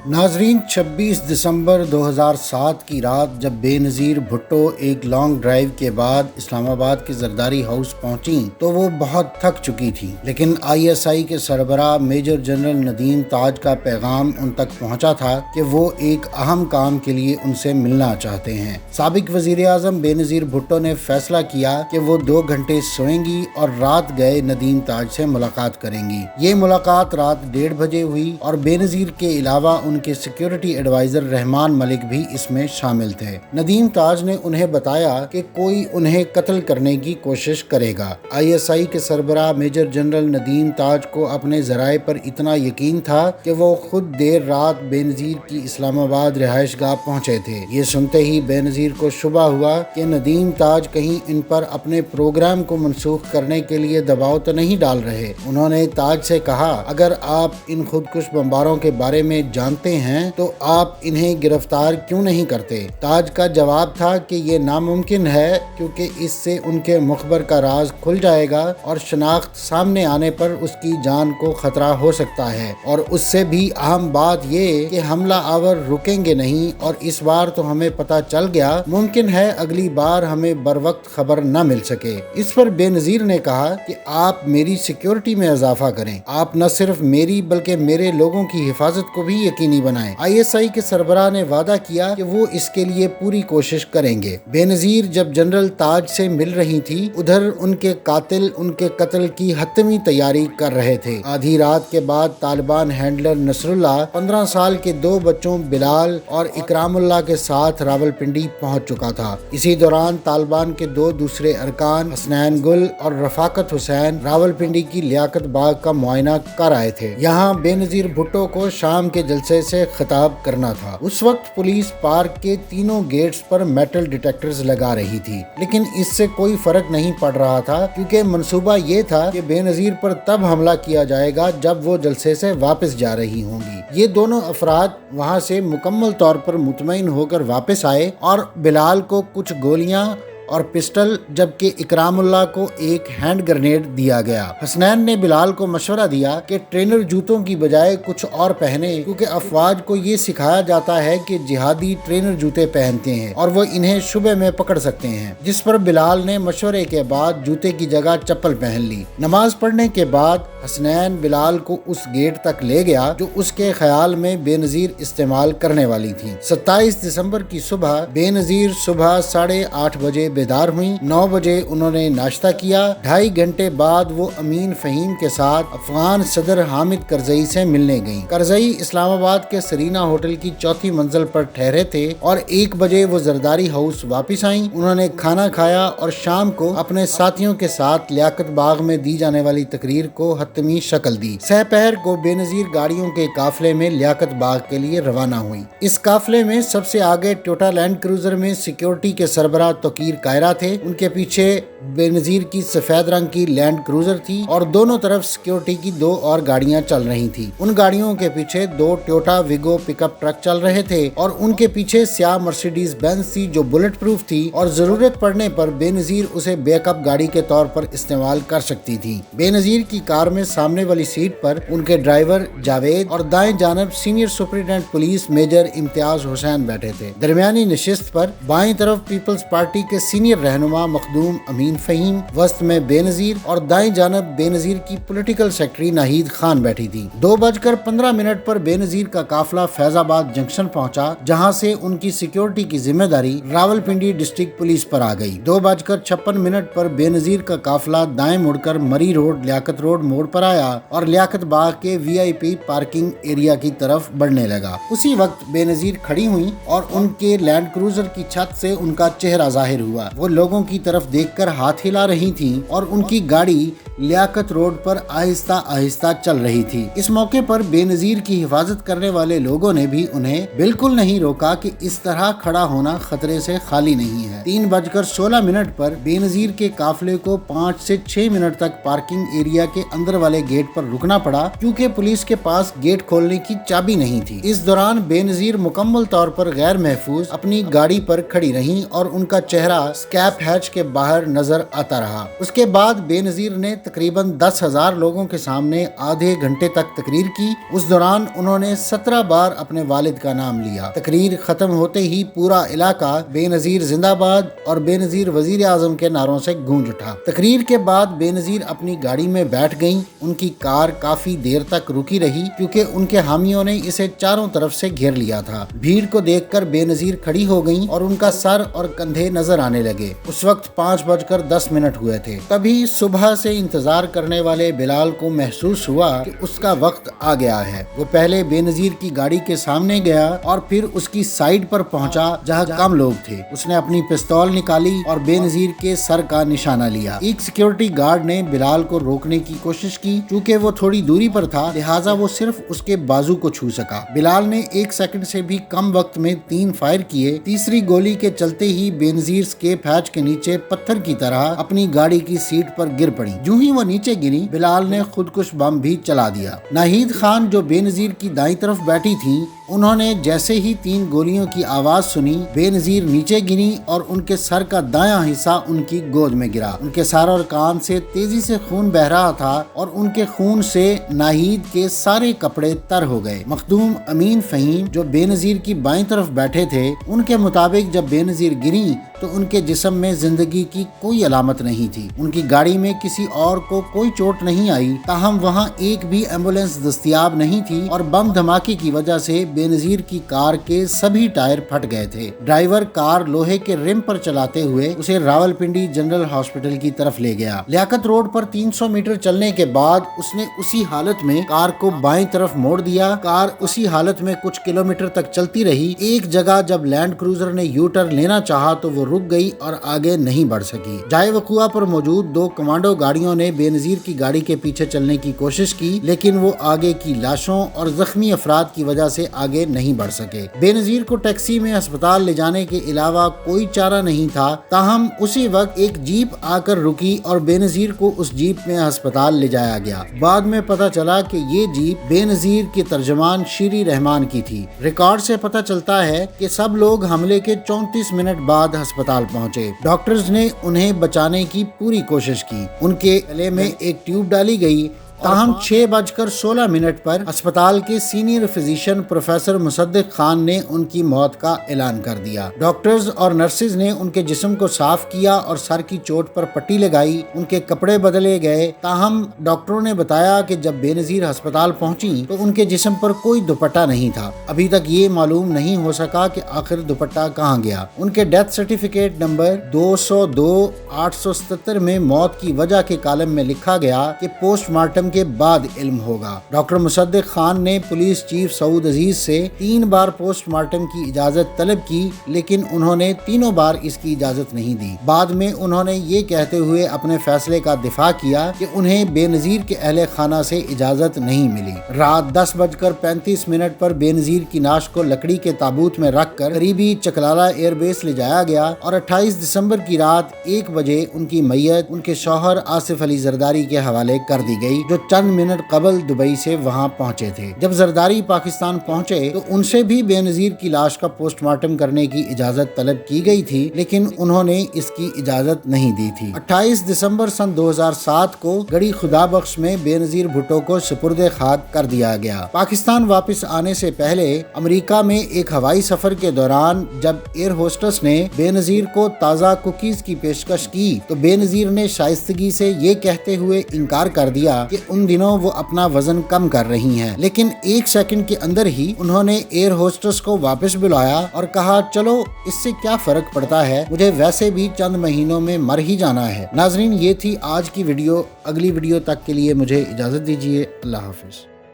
नाजरीन, 26 दिसंबर 2007 की रात जब बेनज़ीर भुट्टो एक लॉन्ग ड्राइव के बाद इस्लामाबाद के जरदारी हाउस पहुंची तो वो बहुत थक चुकी थी, लेकिन ISI के सरबराह मेजर जनरल नदीम ताज का पैगाम उन तक पहुंचा था कि वो एक अहम काम के लिए उनसे मिलना चाहते हैं। साबिक वज़ीर आज़म बेनज़ीर भुट्टो ने फैसला किया कि वो 2 घंटे सोएंगी और रात गए नदीम ताज से मुलाकात करेंगी। ये मुलाकात रात 1:30 बजे हुई और बेनज़ीर के अलावा उनके सिक्योरिटी एडवाइजर रहमान मलिक भी इसमें शामिल थे। नदीम ताज ने उन्हें बताया कि कोई उन्हें कत्ल करने की कोशिश करेगा। ISI के सरबराह मेजर जनरल नदीम ताज को अपने ज़राए पर इतना यकीन था कि वो खुद देर रात बेनज़ीर की इस्लामाबाद रिहाइशगाह पहुंचे थे। ये सुनते ही बेनज़ीर को शुबा हुआ कि नदीम ताज कहीं इन पर अपने प्रोग्राम को मनसूख करने के लिए दबाव तो नहीं डाल रहे। उन्होंने ताज से कहा, अगर आप इन खुदकुश बमबारों के बारे में जानते हैं तो आप इन्हें गिरफ्तार क्यों नहीं करते। ताज का जवाब था कि ये नामुमकिन है, क्योंकि इससे उनके मुखबर का राज खुल जाएगा और शनाख्त सामने आने पर उसकी जान को खतरा हो सकता है, और उससे भी अहम बात ये कि हमला आवर रुकेंगे नहीं, और इस बार तो हमें पता चल गया, मुमकिन है अगली बार हमें बर वक्त खबर न मिल सके। इस पर बेनज़ीर ने कहा कि आप मेरी सिक्योरिटी में इजाफा करें, आप न सिर्फ मेरी बल्कि मेरे लोगों की हिफाजत को भी यकीनी बनाएं। ISI के सरबराह ने वादा किया कि वो इसके लिए पूरी कोशिश करेंगे। बेनज़ीर जब जनरल ताज से मिल रही थी, उधर उनके कातिल उनके कत्ल की हतमी तैयारी कर रहे थे। आधी रात के बाद तालिबान हैंडलर नसरुल्लाह 15 साल के 2 बच्चों बिलाल और इकरामुल्लाह के साथ रावलपिंडी पहुंच चुका था। इसी दौरान तालिबान के 2 दूसरे अरकान हसनैन गुल और रफाकत हुसैन रावलपिंडी की लियाकत बाग का मुआयना कर आए थे। यहाँ बेनज़ीर भुट्टो को शाम के जलसे से खिताब करना था। उस वक्त पुलिस पार्क के तीनों गेट्स पर मेटल डिटेक्टर्स लगा रही थी, लेकिन इससे कोई फर्क नहीं पड़ रहा था, क्योंकि मंसूबा ये था कि बेनज़ीर पर तब हमला किया जाएगा जब वो जलसे से वापस जा रही होंगी। ये दोनों अफराद वहाँ से मुकम्मल तौर पर मुतमईन होकर वापस आए और बिलाल को कुछ गोलियां और पिस्टल, जबकि इकरामुल्लाह को एक हैंड ग्रेनेड दिया गया। हसनैन ने बिलाल को मशवरा दिया कि ट्रेनर जूतों की बजाय कुछ और पहने, क्योंकि अफवाज को ये सिखाया जाता है कि जिहादी ट्रेनर जूते पहनते हैं और वो इन्हें सुबह में पकड़ सकते हैं। जिस पर बिलाल ने मशवरे के बाद जूते की जगह चप्पल पहन ली। नमाज पढ़ने के बाद हसनैन बिलाल को उस गेट तक ले गया जो उसके ख्याल में बेनज़ीर इस्तेमाल करने वाली थी। 27 दिसंबर की सुबह बेनज़ीर सुबह 8:30 बजे बेदार हुई। 9 बजे उन्होंने नाश्ता किया। 2.5 घंटे बाद वो अमीन फ़हीम के साथ अफगान सदर हामिद करजई से मिलने गईं। करजई इस्लामाबाद के सरीना होटल की 4थी मंजिल पर ठहरे थे और 1 बजे वो जरदारी हाउस वापस आईं। उन्होंने खाना खाया और शाम को अपने साथियों के साथ लियाकत बाग में दी जाने वाली तकरीर को हतमी शक्ल दी। सहपहर को बेनज़ीर गाड़ियों के काफिले में लियाकत बाग के लिए रवाना हुई। इस काफिले में सबसे आगे टोयोटा लैंड क्रूजर में सिक्योरिटी के सरबराह तोकीर कायरा थे। उनके पीछे बेनज़ीर की सफेद रंग की लैंड क्रूजर थी और दोनों तरफ सिक्योरिटी की 2 और गाड़ियां चल रही थी। उन गाड़ियों के पीछे 2 टोयोटा विगो पिकअप ट्रक चल रहे थे और उनके पीछे स्याह मर्सिडीज बेंज थी जो बुलेट प्रूफ थी और जरूरत पड़ने पर बेनज़ीर उसे बैकअप गाड़ी के तौर पर इस्तेमाल कर सकती थी। बेनज़ीर की कार में सामने वाली सीट पर उनके ड्राइवर जावेद और दाएं जानब senior superintendent police major Imtiaz Hussain बैठे थे। दरमियानी नशिस्त पर बाईं तरफ पीपल्स पार्टी के सीनियर रहनुमा मखदूम अमीन फ़हीम, वस्त में बेनज़ीर और दाएं जानब बेनज़ीर की पॉलिटिकल सेक्रेटरी नाहिद खान बैठी थी। 2:15 पर बेनज़ीर का काफिला फैजाबाद जंक्शन पहुंचा, जहां से उनकी सिक्योरिटी की जिम्मेदारी रावलपिंडी डिस्ट्रिक्ट पुलिस पर आ गई। 2:56 पर बेनज़ीर का काफिला दाएं मुड़कर मरी रोड लियाकत रोड मोड़ पर आया और लियाकत बाग के VIP पार्किंग एरिया की तरफ बढ़ने लगा। उसी वक्त बेनज़ीर खड़ी हुई और उनके लैंड क्रूजर की छत से उनका चेहरा जाहिर हुआ। वो लोगों की तरफ देखकर हाथ हिला रही थीं और उनकी गाड़ी लियाकत रोड पर आहिस्ता आहिस्ता चल रही थी। इस मौके पर बेनज़ीर की हिफाजत करने वाले लोगों ने भी उन्हें बिल्कुल नहीं रोका कि इस तरह खड़ा होना खतरे से खाली नहीं है। 3:16 पर बेनज़ीर के काफिले को 5 से 6 मिनट तक पार्किंग एरिया के अंदर वाले गेट पर रुकना पड़ा, क्योंकि पुलिस के पास गेट खोलने की चाबी नहीं थी। इस दौरान बेनज़ीर मुकम्मल तौर पर गैर महफूज अपनी गाड़ी पर खड़ी रहीं और उनका चेहरा स्कैप हैच के बाहर नजर आता रहा। उसके बाद बेनज़ीर ने तकरीबन 10,000 लोगों के सामने आधे घंटे तक तकरीर की। उस दौरान उन्होंने 17 बार अपने वालिद का नाम लिया। तकरीर खत्म होते ही पूरा इलाका बेनजीर जिंदाबाद और बेनजीर वजीर आजम के नारों से गूंज उठा। तकरीर के बाद बेनजीर अपनी गाड़ी में बैठ गईं। उनकी कार काफी देर तक रुकी रही क्योंकि उनके हामियों ने इसे चारों तरफ से घेर लिया था। भीड़ को देखकर बेनजीर खड़ी हो गईं और उनका सर और कंधे नजर आने लगे। उस वक्त 5:10 हुए थे। तभी सुबह से इंतजार करने वाले बिलाल को महसूस हुआ कि उसका वक्त आ गया है। वो पहले बेनजीर की गाड़ी के सामने गया और फिर उसकी साइड पर पहुंचा जहां कम लोग थे। उसने अपनी पिस्तौल निकाली और बेनजीर के सर का निशाना लिया। एक सिक्योरिटी गार्ड ने बिलाल को रोकने की कोशिश की। चूँकि वो थोड़ी दूरी पर था, लिहाजा वो सिर्फ उसके बाजू को छू सका। बिलाल ने 1 सेकंड से भी कम वक्त में 3 फायर किए। तीसरी गोली के चलते ही बेनजीर स्केप हैच के नीचे पत्थर की तरह अपनी गाड़ी की सीट पर गिर पड़ी। यूं ही वो नीचे गिरी, बिलाल ने खुदकुश बम भी चला दिया। नाहिद खान जो बेनजीर की दाईं तरफ बैठी थी, उन्होंने जैसे ही 3 गोलियों की आवाज सुनी, बेनजीर नीचे गिरी और उनके सर का दायां हिस्सा उनकी गोद में गिरा। उनके सर और कान से तेजी से खून बह रहा था और उनके खून से नाहिद के सारे कपड़े तर हो गए। मखदूम अमीन फहीम जो बेनजीर की बाईं तरफ बैठे थे, उनके मुताबिक जब बेनजीर गिरी तो उनके जिस्म में जिंदगी की कोई अलामत नहीं थी। उनकी गाड़ी में किसी और को कोई चोट नहीं आई। ताहम वहाँ एक भी एम्बुलेंस दस्तयाब नहीं थी और बम धमाके की वजह से बेनजीर की कार के सभी टायर फट गए थे। ड्राइवर कार लोहे के रिम पर चलाते हुए उसे रावलपिंडी जनरल हॉस्पिटल की तरफ ले गया। लियाकत रोड पर 300 मीटर चलने के बाद उसने उसी हालत में कार को बाईं तरफ मोड़ दिया। कार उसी हालत में कुछ किलोमीटर तक चलती रही। एक जगह जब लैंड क्रूजर ने यू टर्न लेना चाहा तो वो रुक गई और आगे नहीं बढ़ सकी। जाए वकुआ पर मौजूद 2 कमांडो गाड़ियों ने बेनजीर की गाड़ी के पीछे चलने की कोशिश की, लेकिन वो आगे की लाशों और जख्मी अफराद की वजह से आगे नहीं बढ़ सके। बेनजीर को टैक्सी में अस्पताल ले जाने के अलावा कोई चारा नहीं था। ताहम उसी वक्त एक जीप आकर रुकी और बेनजीर को उस जीप में अस्पताल ले जाया गया। बाद में पता चला कि ये जीप बेनजीर के तर्जमान शीरी रहमान की थी। रिकॉर्ड से पता चलता है कि सब लोग हमले के 34 मिनट बाद अस्पताल पहुंचे। डॉक्टर्स ने उन्हें बचाने की पूरी कोशिश की। उनके गले में एक ट्यूब डाली गई। ताहम 6:16 पर अस्पताल के senior physician professor Mossadegh Khan ने उनकी मौत का ऐलान कर दिया। डॉक्टर्स और नर्सिस ने उनके जिस्म को साफ किया और सर की चोट पर पट्टी लगाई। उनके कपड़े बदले गए। ताहम डॉक्टरों ने बताया कि जब बेनजीर अस्पताल पहुंची तो उनके जिस्म पर कोई दुपट्टा नहीं था। अभी तक ये मालूम नहीं हो सका कि आखिर दुपट्टा कहाँ गया। उनके डेथ सर्टिफिकेट नंबर 202/877 में मौत की वजह के कॉलम में लिखा गया कि पोस्टमार्टम के बाद इल्म होगा। डॉक्टर मुसद्दिक खान ने पुलिस चीफ सऊद अजीज से 3 बार पोस्टमार्टम की इजाजत तलब की, लेकिन उन्होंने तीनों बार इसकी इजाजत नहीं दी। बाद में उन्होंने ये कहते हुए अपने फैसले का दिफा किया कि उन्हें बेनजीर के अहले खाना से इजाजत नहीं मिली। रात 10:35 पर बेनजीर की नाश को लकड़ी के ताबूत में रखकर करीबी चकलाला एयरबेस ले जाया गया और 28 दिसंबर की रात 1 बजे उनकी मैयत उनके शौहर आसिफ अली जरदारी के हवाले कर दी गई, जो चंद मिनट कबल दुबई से वहां पहुंचे थे। जब जरदारी पाकिस्तान पहुंचे तो उनसे भी बेनजीर की लाश का पोस्टमार्टम करने की इजाजत तलब की गई थी, लेकिन उन्होंने इसकी इजाजत नहीं दी थी। 28 दिसंबर सन 2007 को गड़ी खुदाबख्श में बेनजीर भुट्टो को सुपुर्दे खाक कर दिया गया। पाकिस्तान वापस आने से पहले अमेरिका में एक हवाई सफर के दौरान जब एयर होस्टेस ने बेनजीर को ताज़ा कुकीज की पेशकश की तो बेनजीर ने शाइस्तगी से ये कहते हुए इनकार कर दिया कि उन दिनों वो अपना वजन कम कर रही हैं, लेकिन 1 सेकंड के अंदर ही उन्होंने एयर होस्टेस को वापस बुलाया और कहा, चलो इससे क्या फर्क पड़ता है, मुझे वैसे भी चंद महीनों में मर ही जाना है। नाजरीन, ये थी आज की वीडियो। अगली वीडियो तक के लिए मुझे इजाजत दीजिए। अल्लाह हाफिज।